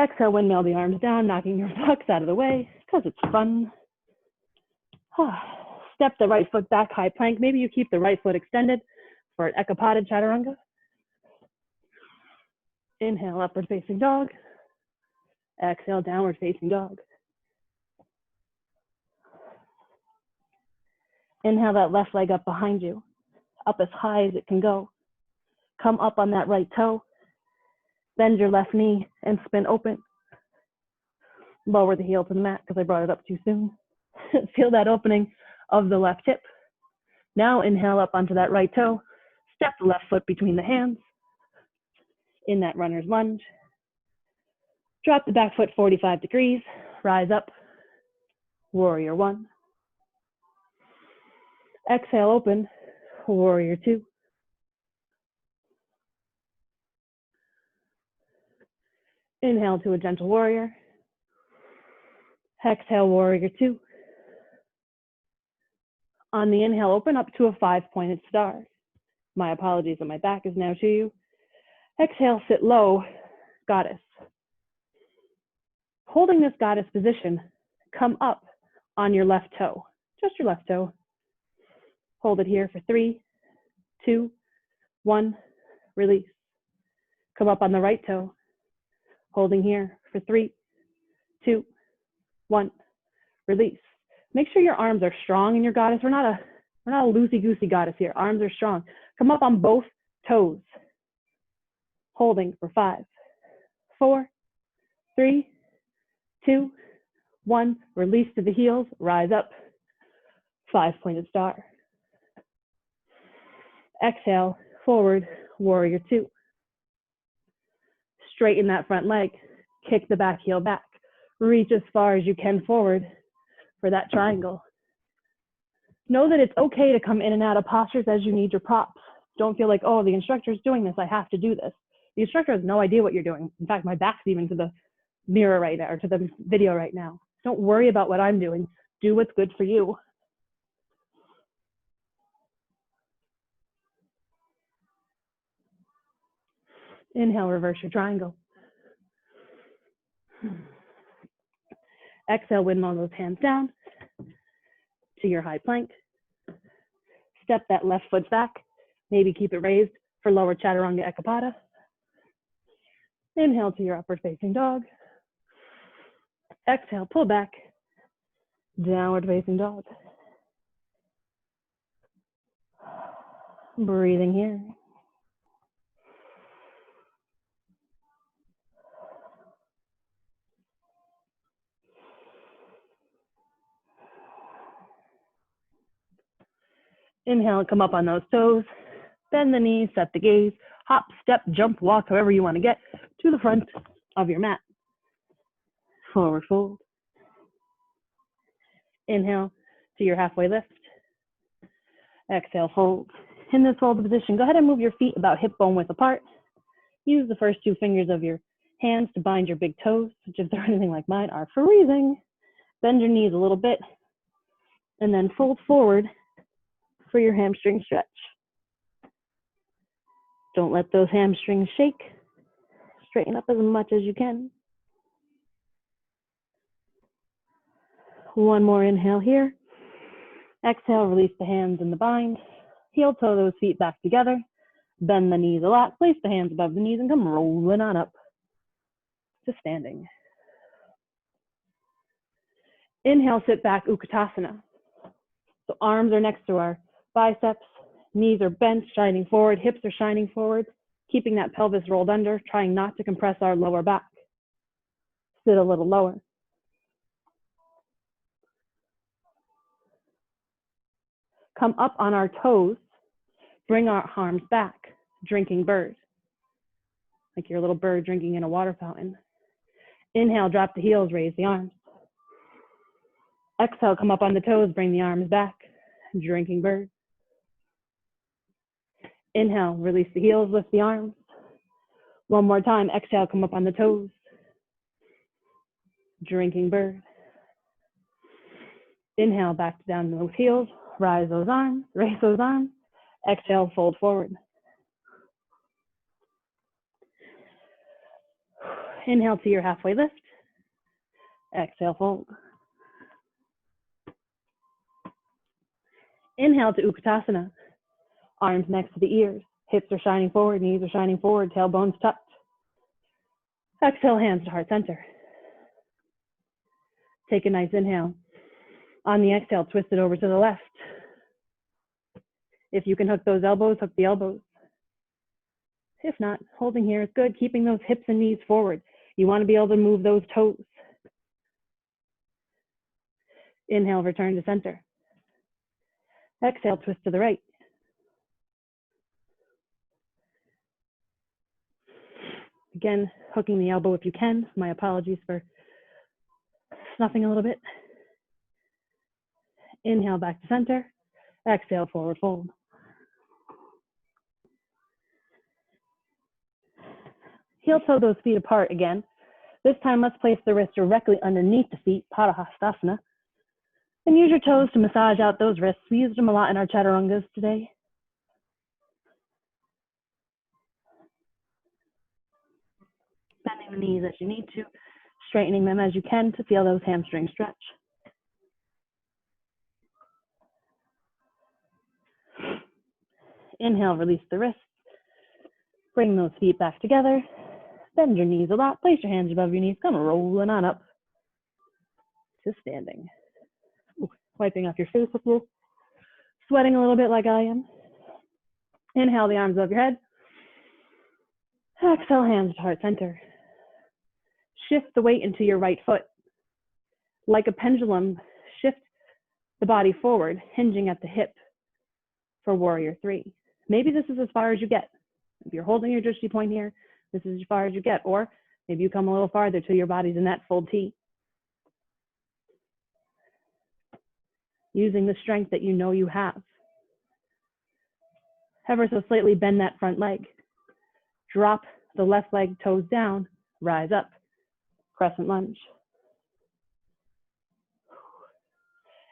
Exhale, windmill the arms down, knocking your blocks out of the way, because it's fun. Step the right foot back, high plank. Maybe you keep the right foot extended for an ekapada chaturanga. Inhale, upward facing dog. Exhale, downward facing dog. Inhale that left leg up behind you, up as high as it can go. Come up on that right toe. Bend your left knee and spin open. Lower the heel to the mat because I brought it up too soon. Feel that opening of the left hip. Now inhale up onto that right toe. Step the left foot between the hands. In that runner's lunge. Drop the back foot 45 degrees. Rise up. Warrior one. Exhale, open. Warrior two. Inhale to a gentle warrior. Exhale, warrior two. On the inhale, open up to a 5-pointed star. My apologies that my back is now to you. Exhale, sit low, goddess. Holding this goddess position, come up on your left toe, just your left toe. Hold it here for 3, 2, 1, release. Come up on the right toe, holding here for 3, 2, 1, release. Make sure your arms are strong in your goddess. We're not a loosey-goosey goddess here. Arms are strong. Come up on both toes. Holding for 5, 4, 3, 2, 1. Release to the heels. Rise up. 5-pointed star. Exhale, forward, warrior two. Straighten that front leg. Kick the back heel back. Reach as far as you can forward for that triangle. Know that it's okay to come in and out of postures as you need your props. Don't feel like, oh, the instructor's doing this, I have to do this. The instructor has no idea what you're doing. In fact, my back's even to the mirror right now, or to the video right now. Don't worry about what I'm doing. Do what's good for you. Inhale, reverse your triangle. Exhale, windmill those hands down to your high plank. Step that left foot back. Maybe keep it raised for lower chaturanga ekapada. Inhale to your upward facing dog. Exhale, pull back, downward facing dog. Breathing here. Inhale, come up on those toes. Bend the knees, set the gaze. Hop, step, jump, walk, however you want to get to the front of your mat. Forward fold. Inhale to your halfway lift. Exhale, fold. In this fold position, go ahead and move your feet about hip bone width apart. Use the first two fingers of your hands to bind your big toes, which if they're anything like mine are freezing. Bend your knees a little bit and then fold forward for your hamstring stretch. Don't let those hamstrings shake. Straighten up as much as you can. One more inhale here. Exhale, release the hands in the bind. Heel toe those feet back together. Bend the knees a lot. Place the hands above the knees and come rolling on up to standing. Inhale, sit back, Utkatasana. So arms are next to our biceps. Knees are bent, shining forward. Hips are shining forward. Keeping that pelvis rolled under. Trying not to compress our lower back. Sit a little lower. Come up on our toes. Bring our arms back. Drinking bird. Like your little bird drinking in a water fountain. Inhale, drop the heels, raise the arms. Exhale, come up on the toes, bring the arms back. Drinking bird. Inhale, release the heels, lift the arms. One more time, exhale, come up on the toes. Drinking bird. Inhale, back down to those heels, rise those arms, raise those arms. Exhale, fold forward. Inhale to your halfway lift. Exhale, fold. Inhale to Utkatasana. Arms next to the ears. Hips are shining forward, knees are shining forward, tailbones tucked. Exhale, hands to heart center. Take a nice inhale. On the exhale, twist it over to the left. If you can hook those elbows, hook the elbows. If not, holding here is good, keeping those hips and knees forward. You want to be able to move those toes. Inhale, return to center. Exhale, twist to the right. Again, hooking the elbow if you can. My apologies for snuffing a little bit. Inhale, back to center. Exhale, forward fold. Heel toe those feet apart again. This time, let's place the wrists directly underneath the feet, Padahastasana. And use your toes to massage out those wrists. We used them a lot in our chaturangas today. Bending the knees as you need to, straightening them as you can to feel those hamstrings stretch. Inhale, release the wrists. Bring those feet back together. Bend your knees a lot. Place your hands above your knees. Come rolling on up to standing. Ooh, wiping off your face with you. Sweating a little bit like I am. Inhale, the arms above your head. Exhale, hands to heart center. Shift the weight into your right foot. Like a pendulum, shift the body forward, hinging at the hip for warrior three. Maybe this is as far as you get. If you're holding your drishti point here, this is as far as you get. Or maybe you come a little farther till your body's in that full T. Using the strength that you know you have. Ever so slightly bend that front leg. Drop the left leg, toes down, rise up. Crescent lunge.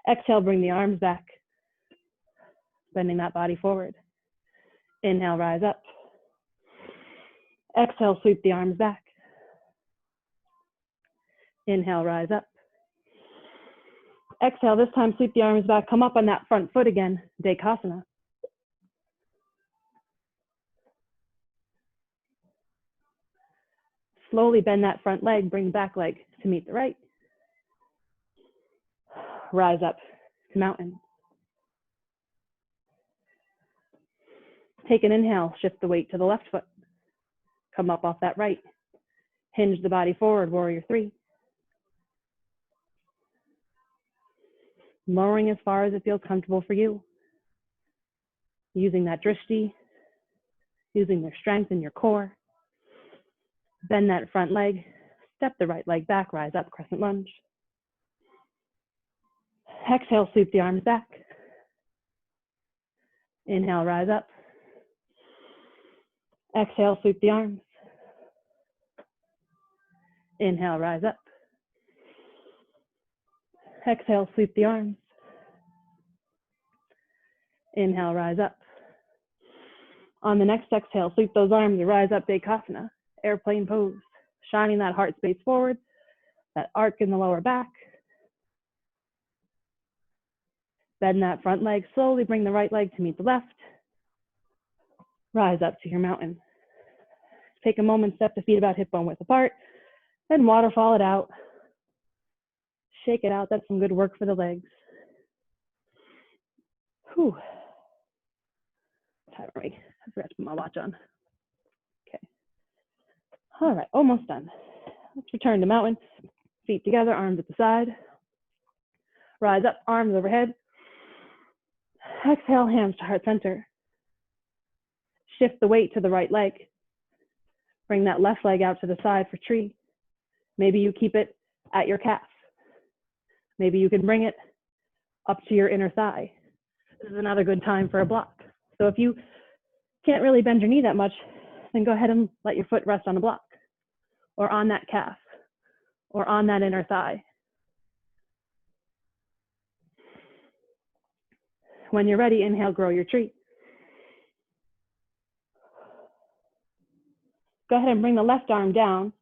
Exhale, bring the arms back. Bending that body forward. Inhale, rise up. Exhale, sweep the arms back. Inhale, rise up. Exhale, this time sweep the arms back. Come up on that front foot again, Dekasana. Slowly bend that front leg, bring back leg to meet the right. Rise up to mountain. Take an inhale, shift the weight to the left foot. Come up off that right. Hinge the body forward, warrior three. Lowering as far as it feels comfortable for you. Using that drishti, using your strength in your core. Bend that front leg, step the right leg back, rise up, crescent lunge. Exhale, sweep the arms back. Inhale, rise up. Exhale, sweep the arms. Inhale, rise up. Exhale, sweep the arms. Inhale, rise up. On the next exhale, sweep those arms and rise up, Dekasana, airplane pose, shining that heart space forward, that arc in the lower back. Bend that front leg, slowly bring the right leg to meet the left. Rise up to your mountain. Take a moment, step the feet about hip bone width apart, then waterfall it out. Shake it out, that's some good work for the legs. Whew. Time are we? I forgot to put my watch on. Okay. All right, almost done. Let's return to mountain. Feet together, arms at the side. Rise up, arms overhead. Exhale, hands to heart center. Shift the weight to the right leg. Bring that left leg out to the side for tree. Maybe you keep it at your calf. Maybe you can bring it up to your inner thigh. This is another good time for a block. So if you can't really bend your knee that much, then go ahead and let your foot rest on a block, or on that calf, or on that inner thigh. When you're ready, inhale, grow your tree. Go ahead and bring the left arm down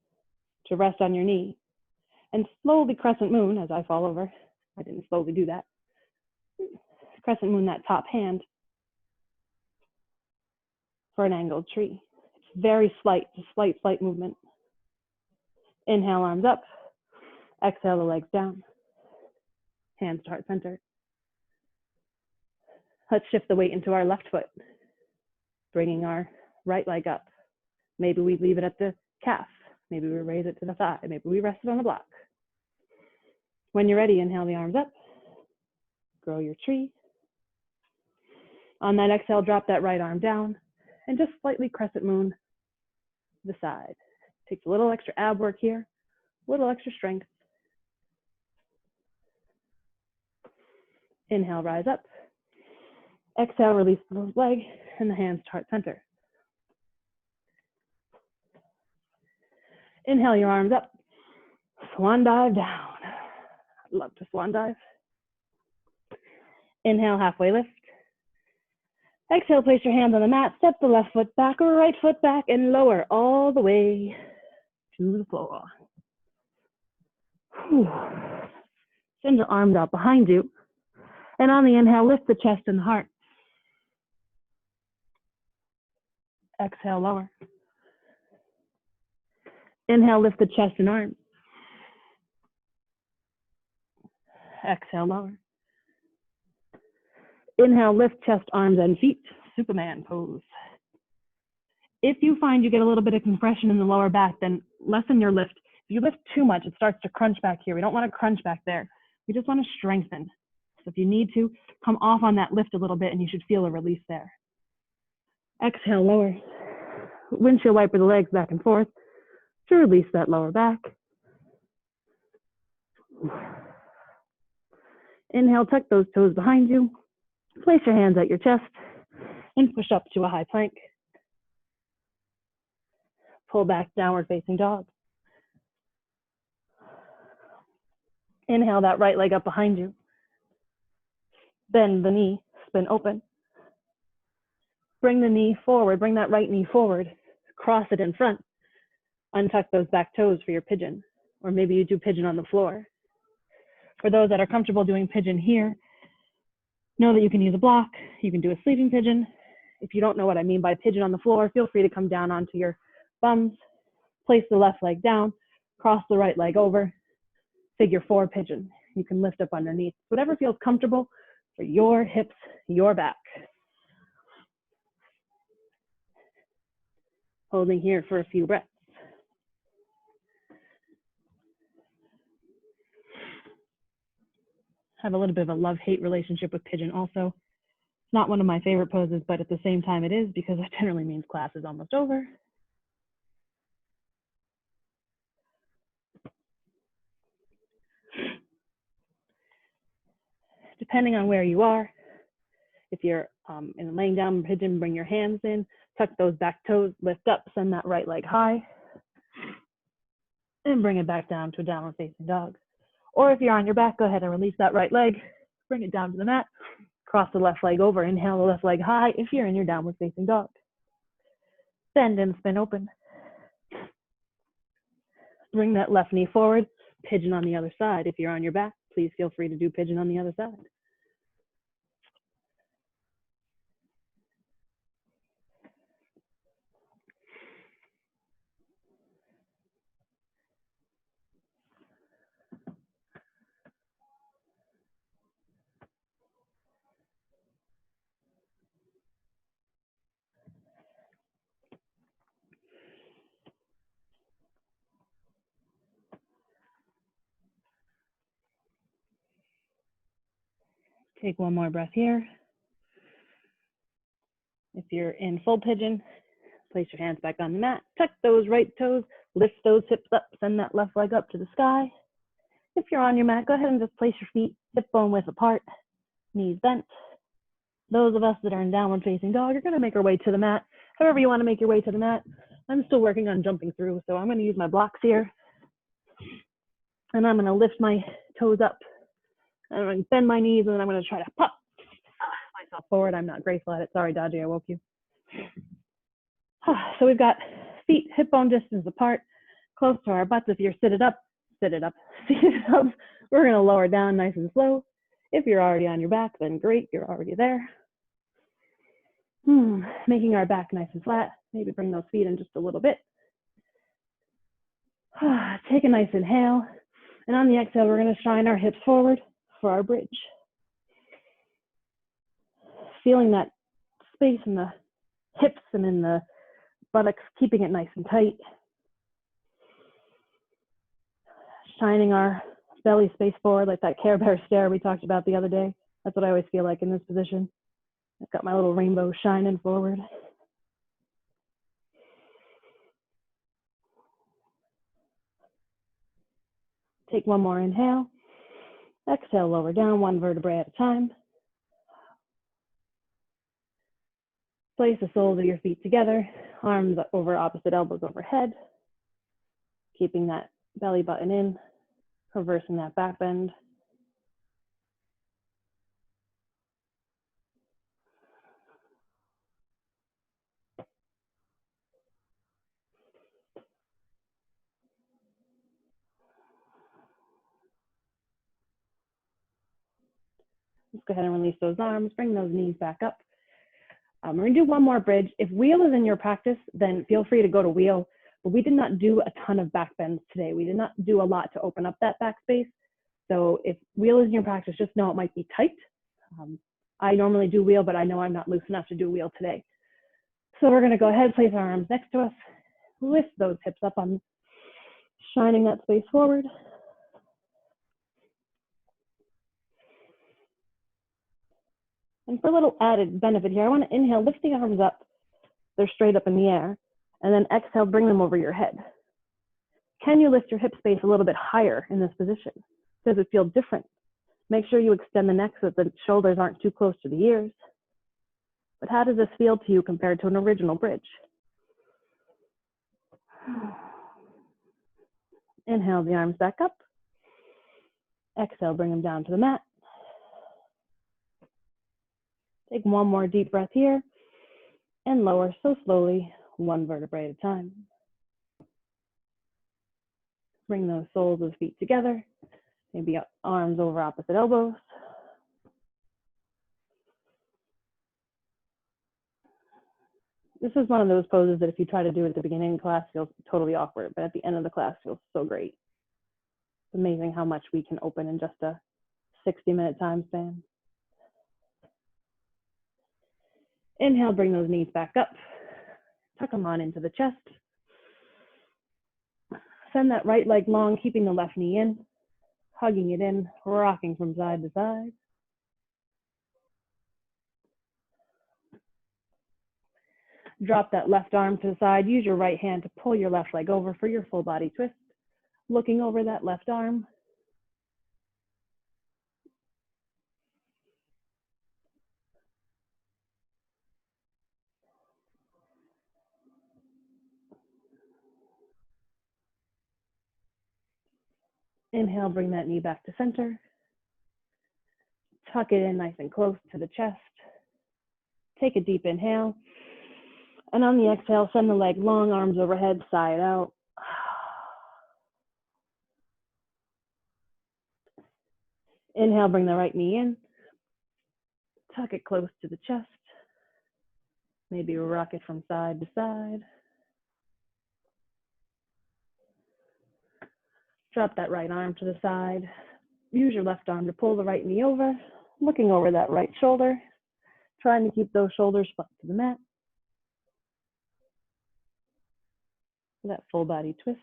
to rest on your knee, and slowly crescent moon as I fall over. I didn't slowly do that. Crescent moon that top hand for an angled tree. It's very slight, just slight movement. Inhale, arms up. Exhale, the legs down. Hands to heart center. Let's shift the weight into our left foot, bringing our right leg up. Maybe we leave it at the calf. Maybe we raise it to the thigh. Maybe we rest it on the block. When you're ready, inhale the arms up. Grow your tree. On that exhale, drop that right arm down and just slightly crescent moon to the side. Takes a little extra ab work here, a little extra strength. Inhale, rise up. Exhale, release the leg and the hands to heart center. Inhale your arms up. Swan dive down. Love to swan dive. Inhale, halfway lift. Exhale, place your hands on the mat, step the left foot back or right foot back and lower all the way to the floor. Whew. Send your arms out behind you. And on the inhale, lift the chest and the heart. Exhale, lower. Inhale, lift the chest and arms. Exhale, lower. Inhale, lift chest, arms, and feet. Superman pose. If you find you get a little bit of compression in the lower back, then lessen your lift. If you lift too much, it starts to crunch back here. We don't want to crunch back there. We just want to strengthen. So if you need to, come off on that lift a little bit and you should feel a release there. Exhale, lower. Windshield wiper the legs back and forth to release that lower back. Inhale, tuck those toes behind you. Place your hands at your chest and push up to a high plank. Pull back, downward facing dog. Inhale that right leg up behind you. Bend the knee, spin open. Bring the knee forward, bring that right knee forward. cross it in front. Untuck those back toes for your pigeon, or maybe you do pigeon on the floor. For those that are comfortable doing pigeon here, know that you can use a block, you can do a sleeping pigeon. If you don't know what I mean by pigeon on the floor, feel free to come down onto your bums, place the left leg down, cross the right leg over, figure 4 pigeon. You can lift up underneath, whatever feels comfortable for your hips, your back. Holding here for a few breaths. I have a little bit of a love-hate relationship with pigeon also. It's not one of my favorite poses, but at the same time it is, because it generally means class is almost over. Depending on where you are, if you're in laying down pigeon, bring your hands in, tuck those back toes, lift up, send that right leg high, and bring it back down to a downward facing dog. Or if you're on your back, go ahead and release that right leg, bring it down to the mat, cross the left leg over, inhale the left leg high if you're in your downward facing dog. Bend and spin open. Bring that left knee forward, pigeon on the other side. If you're on your back, please feel free to do pigeon on the other side. Take one more breath here. If you're in full pigeon, place your hands back on the mat, tuck those right toes, lift those hips up, send that left leg up to the sky. If you're on your mat, go ahead and just place your feet hip bone width apart, knees bent. Those of us that are in downward facing dog are going to make our way to the mat. However you want to make your way to the mat. I'm still working on jumping through, so I'm going to use my blocks here. And I'm going to lift my toes up. I'm going to bend my knees, and then I'm going to try to pop myself forward. I'm not graceful at it. Sorry, Dodgy, I woke you. So we've got feet hip bone distance apart, close to our butts. If you're seated up, seated up. We're going to lower down nice and slow. If you're already on your back, then great, you're already there. Making our back nice and flat. Maybe bring those feet in just a little bit. Take a nice inhale. And on the exhale, we're going to shine our hips forward for our bridge. Feeling that space in the hips and in the buttocks, keeping it nice and tight. Shining our belly space forward like that Care Bear stare we talked about the other day. That's what I always feel like in this position. I've got my little rainbow shining forward. Take one more inhale. Exhale, lower down one vertebrae at a time. Place the soles of your feet together, arms over opposite elbows overhead. Keeping that belly button in, reversing that back bend. Let's go ahead and release those arms, bring those knees back up. We're going to do one more bridge. If wheel is in your practice, then feel free to go to wheel. But we did not do a ton of back bends today. We did not do a lot to open up that back space. So if wheel is in your practice, just know it might be tight. I normally do wheel, but I know I'm not loose enough to do wheel today. So we're going to go ahead, place our arms next to us, lift those hips up on shining that space forward. And for a little added benefit here, I want to inhale, lift the arms up. They're straight up in the air. And then exhale, bring them over your head. Can you lift your hip space a little bit higher in this position? Does it feel different? Make sure you extend the neck so that the shoulders aren't too close to the ears. But how does this feel to you compared to an original bridge? Inhale the arms back up. Exhale, bring them down to the mat. Take one more deep breath here and lower so slowly, one vertebrae at a time. Bring those soles of feet together, maybe arms over opposite elbows. This is one of those poses that if you try to do it at the beginning of class, feels totally awkward, but at the end of the class feels so great. It's amazing how much we can open in just a 60-minute time span. Inhale, bring those knees back up. Tuck them on into the chest. Send that right leg long, keeping the left knee in, hugging it in, rocking from side to side. Drop that left arm to the side. Use your right hand to pull your left leg over for your full body twist. Looking over that left arm. Inhale, bring that knee back to center. Tuck it in nice and close to the chest. Take a deep inhale. And on the exhale, send the leg long, arms overhead, side out. Inhale, bring the right knee in. Tuck it close to the chest. Maybe rock it from side to side. Drop that right arm to the side. Use your left arm to pull the right knee over, looking over that right shoulder, trying to keep those shoulders flat to the mat. That full body twist.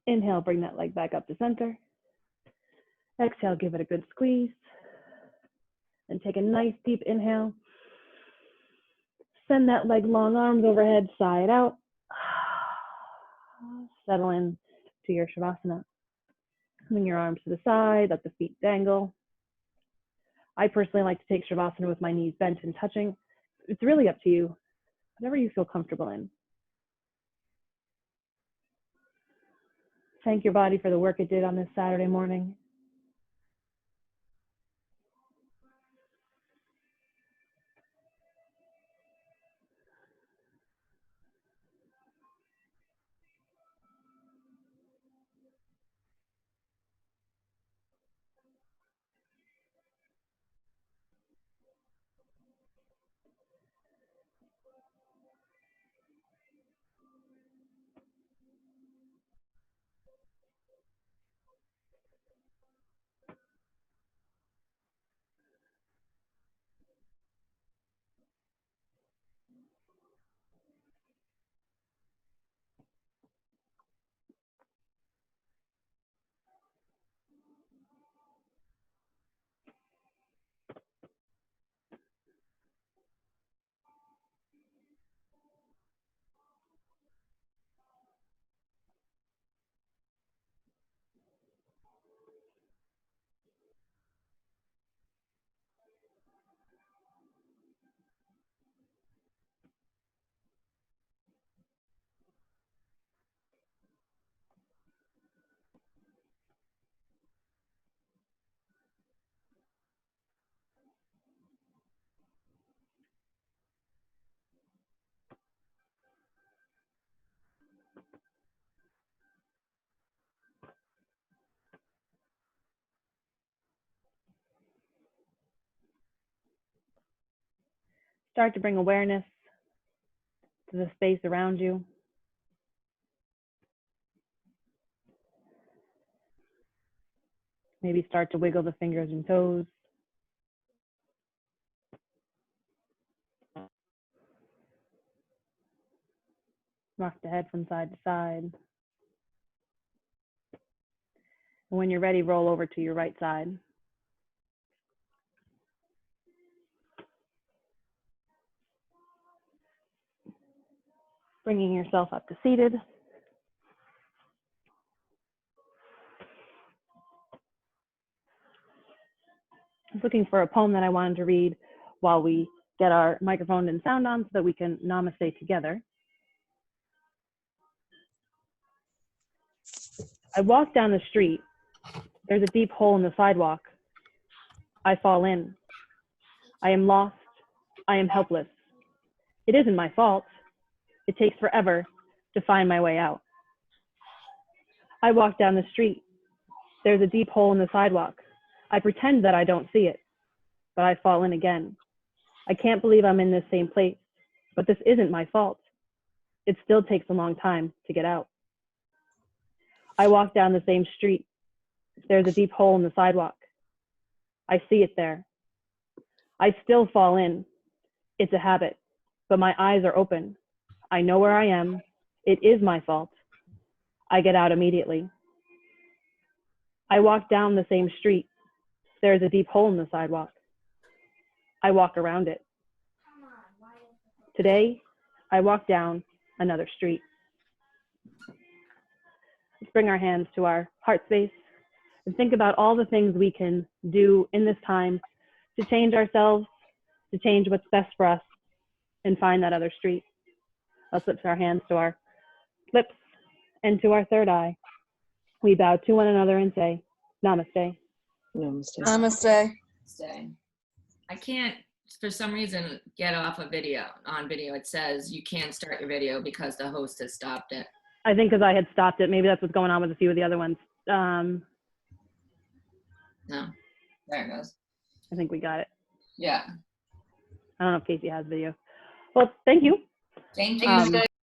Inhale, bring that leg back up to center. Exhale, give it a good squeeze. And take a nice deep inhale. Send that leg long, arms overhead, side out. Settle in to your Shavasana. Bring your arms to the side, let the feet dangle. I personally like to take Shavasana with my knees bent and touching. It's really up to you, whatever you feel comfortable in. Thank your body for the work it did on this Saturday morning. Start to bring awareness to the space around you. Maybe start to wiggle the fingers and toes. Rock the head from side to side. And when you're ready, roll over to your right side. Bringing yourself up to seated. I was looking for a poem that I wanted to read while we get our microphone and sound on so that we can namaste together. I walk down the street. There's a deep hole in the sidewalk. I fall in. I am lost. I am helpless. It isn't my fault. It takes forever to find my way out. I walk down the street. There's a deep hole in the sidewalk. I pretend that I don't see it, but I fall in again. I can't believe I'm in this same place, but this isn't my fault. It still takes a long time to get out. I walk down the same street. There's a deep hole in the sidewalk. I see it there. I still fall in. It's a habit, but my eyes are open. I know where I am. It is my fault. I get out immediately. I walk down the same street. There's a deep hole in the sidewalk. I walk around it. Today, I walk down another street. Let's bring our hands to our heart space and think about all the things we can do in this time to change ourselves, to change what's best for us, and find that other street. Let's lift our hands to our lips and to our third eye. We bow to one another and say, Namaste. Namaste. Namaste. Stay. I can't, for some reason, get off a video. On video, it says you can't start your video because the host has stopped it. I think because I had stopped it, maybe that's what's going on with a few of the other ones. No, there it goes. I think we got it. Yeah. I don't know if Casey has video. Well, thank you. Thank you.